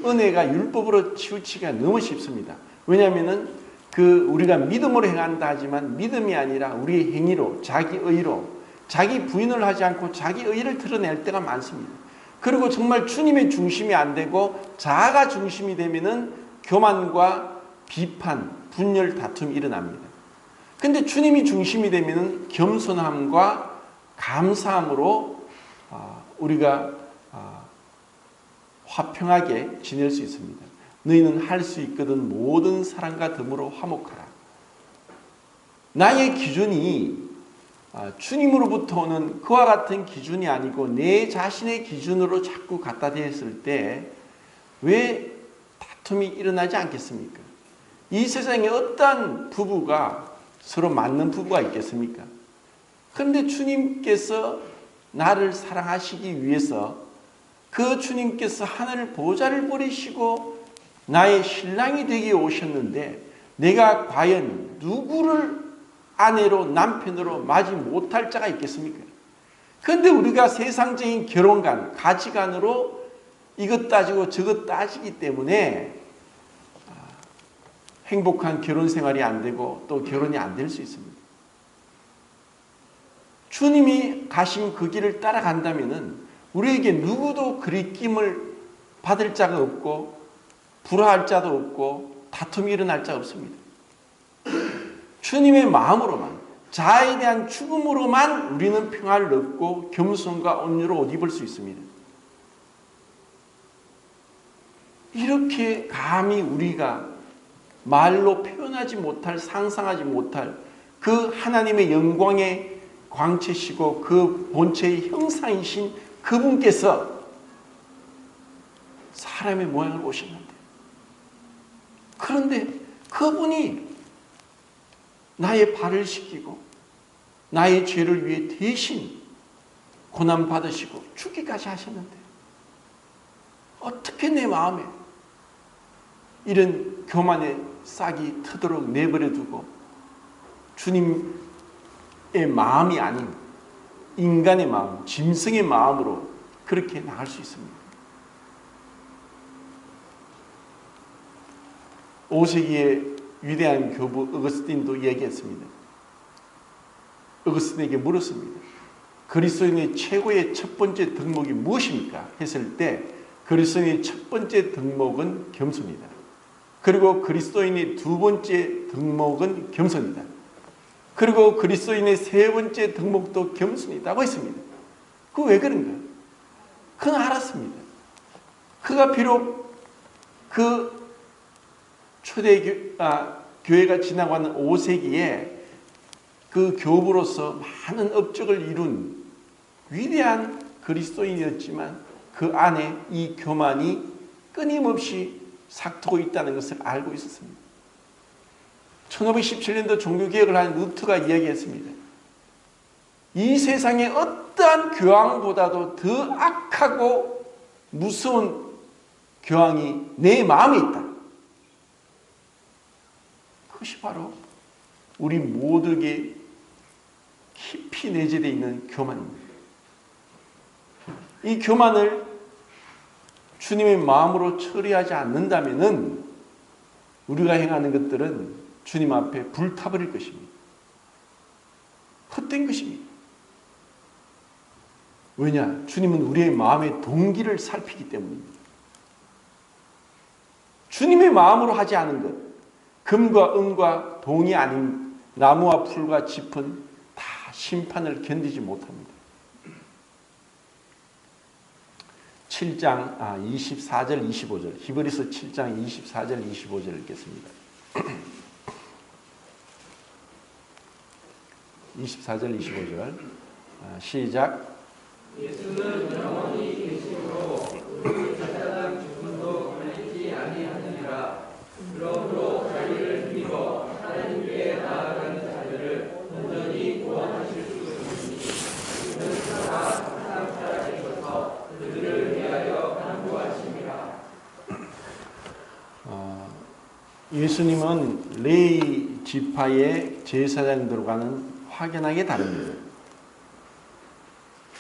은혜가 율법으로 치우치기가 너무 쉽습니다. 왜냐하면 우리가 믿음으로 행한다 하지만 믿음이 아니라 우리의 행위로 자기 의로 자기 부인을 하지 않고 자기 의를 드러낼 때가 많습니다. 그리고 정말 주님의 중심이 안 되고 자아가 중심이 되면은 교만과 비판, 분열, 다툼이 일어납니다. 근데 주님이 중심이 되면은 겸손함과 감사함으로 우리가 화평하게 지낼 수 있습니다. 너희는 할 수 있거든 모든 사람과 더불어 화목하라. 나의 기준이 주님으로부터 오는 그와 같은 기준이 아니고 내 자신의 기준으로 자꾸 갖다 대었을 때 왜 다툼이 일어나지 않겠습니까? 이 세상에 어떤 부부가 서로 맞는 부부가 있겠습니까? 그런데 주님께서 나를 사랑하시기 위해서 그 주님께서 하늘 보좌를 버리시고 나의 신랑이 되게 오셨는데 내가 과연 누구를 아내로 남편으로 맞이 못할 자가 있겠습니까? 그런데 우리가 세상적인 결혼관, 가치관으로 이것 따지고 저것 따지기 때문에 행복한 결혼 생활이 안 되고 또 결혼이 안 될 수 있습니다. 주님이 가신 그 길을 따라간다면은 우리에게 누구도 그리낌을 받을 자가 없고 불화할 자도 없고 다툼이 일어날 자가 없습니다. 주님의 마음으로만 자아에 대한 죽음으로만 우리는 평화를 얻고 겸손과 온유로 옷 입을 수 있습니다. 이렇게 감히 우리가 말로 표현하지 못할 상상하지 못할 그 하나님의 영광의 광채시고 그 본체의 형상이신 그분께서 사람의 모양을 오셨는데 그런데 그분이 나의 발을 씻기고 나의 죄를 위해 대신 고난받으시고 죽기까지 하셨는데 어떻게 내 마음에 이런 교만의 싹이 트도록 내버려 두고 주님의 마음이 아닌 인간의 마음, 짐승의 마음으로 그렇게 나갈 수 있습니다. 5세기의 위대한 교부 어거스틴도 얘기했습니다. 어거스틴에게 물었습니다. 그리스도인의 최고의 첫 번째 덕목이 무엇입니까? 했을 때 그리스도인의 첫 번째 덕목은 겸손이다. 그리고 그리스도인의 두 번째 덕목은 겸손이다. 그리고 그리스도인의 세 번째 덕목도 겸손이다고 했습니다. 그 왜 그런가? 그는 알았습니다. 그가 비록 그 교회가 지나가는 5세기에 그 교부로서 많은 업적을 이룬 위대한 그리스도인이었지만 그 안에 이 교만이 끊임없이 삭트고 있다는 것을 알고 있었습니다. 1517년도 종교개혁을 한 루트가 이야기했습니다. 이 세상에 어떠한 교황보다도 더 악하고 무서운 교황이 내 마음에 있다. 그것이 바로 우리 모두에게 깊이 내재되어 있는 교만입니다. 이 교만을 주님의 마음으로 처리하지 않는다면은 우리가 행하는 것들은 주님 앞에 불타버릴 것입니다. 헛된 것입니다. 왜냐? 주님은 우리의 마음의 동기를 살피기 때문입니다. 주님의 마음으로 하지 않은 것, 금과 은과 동이 아닌 나무와 풀과 짚은 다 심판을 견디지 못합니다. 7장 24절 25절 히브리서 7장 24절 25절 읽겠습니다. 24절 25절 시작. 예수는 영원히 계심으로 그 제사장 죽음도 걸리지 아니하느니라. 그러므로 자기를 힘입어 하나님께 나아가는 자들을 온전히 구원하실 수 있으니 그는 다 항상 살아계셔서 그들을 위하여 간구하심이라. 예수님은 레위 지파의 제사장들과는 확연하게 다릅니다.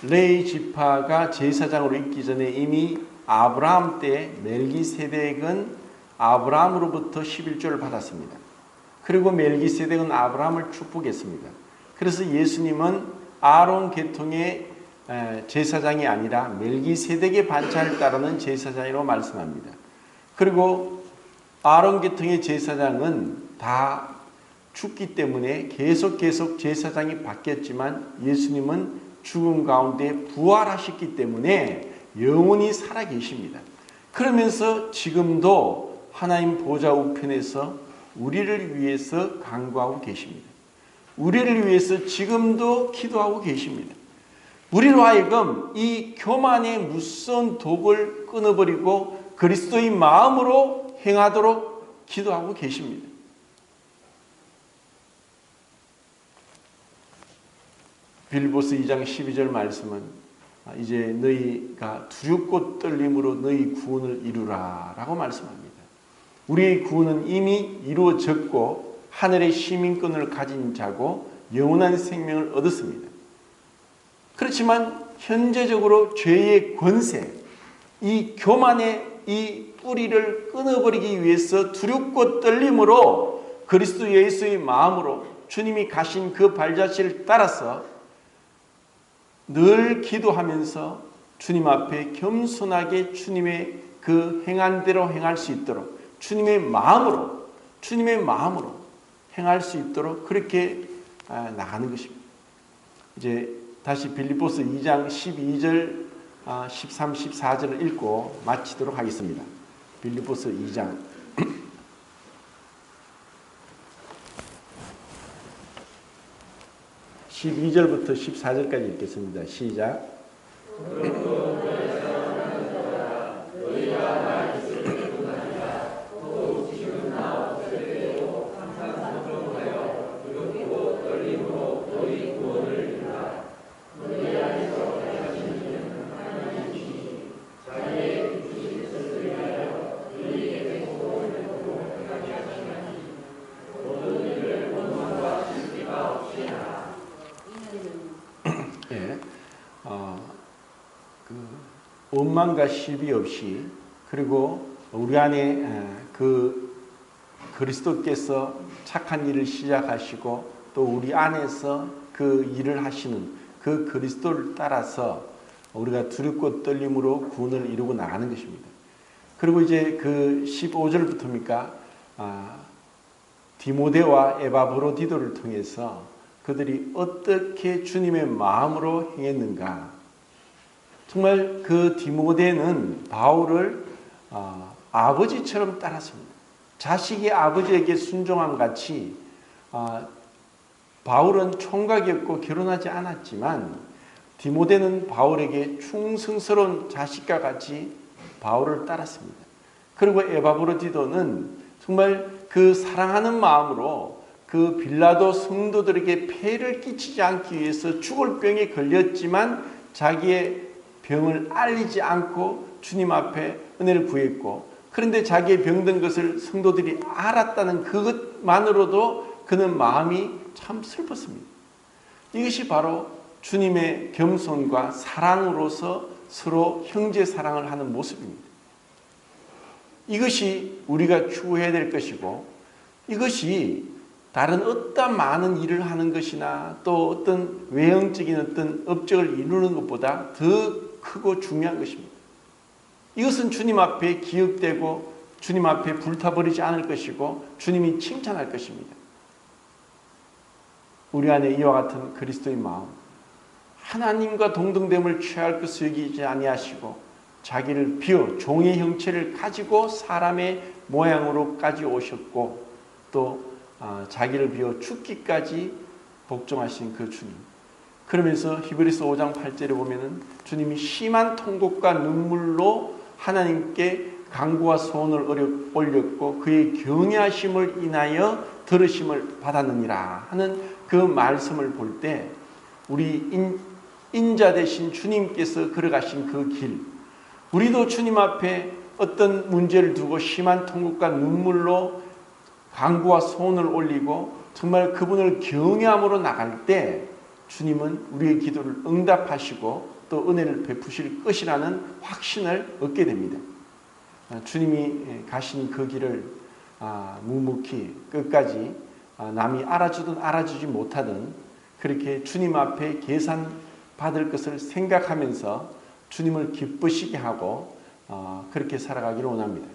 레위 지파가 제사장으로 있기 전에 이미 아브라함 때 멜기세덱은 아브라함으로부터 11조를 받았습니다. 그리고 멜기세덱은 아브라함을 축복했습니다. 그래서 예수님은 아론 계통의 제사장이 아니라 멜기세덱의 반차를 따르는 제사장이라고 말씀합니다. 그리고 아론 계통의 제사장은 다 죽기 때문에 계속 제사장이 바뀌었지만 예수님은 죽음 가운데 부활하셨기 때문에 영원히 살아계십니다. 그러면서 지금도 하나님 보좌 우편에서 우리를 위해서 간구하고 계십니다. 우리를 위해서 지금도 기도하고 계십니다. 우리로 하여금 이 교만의 무서운 독을 끊어버리고 그리스도의 마음으로 행하도록 기도하고 계십니다. 빌립보서 2장 12절 말씀은 이제 너희가 두렵고 떨림으로 너희 구원을 이루라 라고 말씀합니다. 우리의 구원은 이미 이루어졌고 하늘의 시민권을 가진 자고 영원한 생명을 얻었습니다. 그렇지만 현재적으로 죄의 권세, 이 교만의 이 뿌리를 끊어버리기 위해서 두렵고 떨림으로 그리스도 예수의 마음으로 주님이 가신 그 발자취를 따라서 늘 기도하면서 주님 앞에 겸손하게 주님의 그 행한 대로 행할 수 있도록 주님의 마음으로 행할 수 있도록 그렇게 나가는 것입니다. 이제 다시 빌립보서 2장 12절 13, 14절을 읽고 마치도록 하겠습니다. 빌립보서 2장 12절부터 14절까지 읽겠습니다. 시작. 원망과 시비 없이 그리고 우리 안에 그 그리스도께서 착한 일을 시작하시고 또 우리 안에서 그 일을 하시는 그 그리스도를 따라서 우리가 두렵고 떨림으로 구원을 이루고 나가는 것입니다. 그리고 이제 그 15절부터입니까? 디모데와 에바브로디도를 통해서 그들이 어떻게 주님의 마음으로 행했는가. 정말 그 디모데는 바울을 아버지처럼 따랐습니다. 자식이 아버지에게 순종함 같이 바울은 총각이었고 결혼하지 않았지만 디모데는 바울에게 충성스러운 자식과 같이 바울을 따랐습니다. 그리고 에바브로디도는 정말 그 사랑하는 마음으로 그 빌라도 성도들에게 폐를 끼치지 않기 위해서 죽을 병에 걸렸지만 자기의 병을 알리지 않고 주님 앞에 은혜를 구했고 그런데 자기의 병든 것을 성도들이 알았다는 그것만으로도 그는 마음이 참 슬펐습니다. 이것이 바로 주님의 겸손과 사랑으로서 서로 형제 사랑을 하는 모습입니다. 이것이 우리가 추구해야 될 것이고 이것이 다른 어떤 많은 일을 하는 것이나 또 어떤 외형적인 어떤 업적을 이루는 것보다 더 크고 중요한 것입니다. 이것은 주님 앞에 기억되고 주님 앞에 불타버리지 않을 것이고 주님이 칭찬할 것입니다. 우리 안에 이와 같은 그리스도의 마음, 하나님과 동등됨을 취할 것을 여기지 아니하시고 자기를 비워 종의 형체를 가지고 사람의 모양으로까지 오셨고 또 자기를 비워 죽기까지 복종하신 그 주님. 그러면서 히브리서 5장 8절에 보면은 주님이 심한 통곡과 눈물로 하나님께 간구와 소원을 올렸고 그의 경외하심을 인하여 들으심을 받았느니라 하는 그 말씀을 볼 때 우리 인자 되신 주님께서 걸어가신 그 길, 우리도 주님 앞에 어떤 문제를 두고 심한 통곡과 눈물로 간구와 소원을 올리고 정말 그분을 경외함으로 나갈 때 주님은 우리의 기도를 응답하시고 또 은혜를 베푸실 것이라는 확신을 얻게 됩니다. 주님이 가신 그 길을 묵묵히 끝까지 남이 알아주든 알아주지 못하든 그렇게 주님 앞에 계산받을 것을 생각하면서 주님을 기쁘시게 하고 그렇게 살아가기를 원합니다.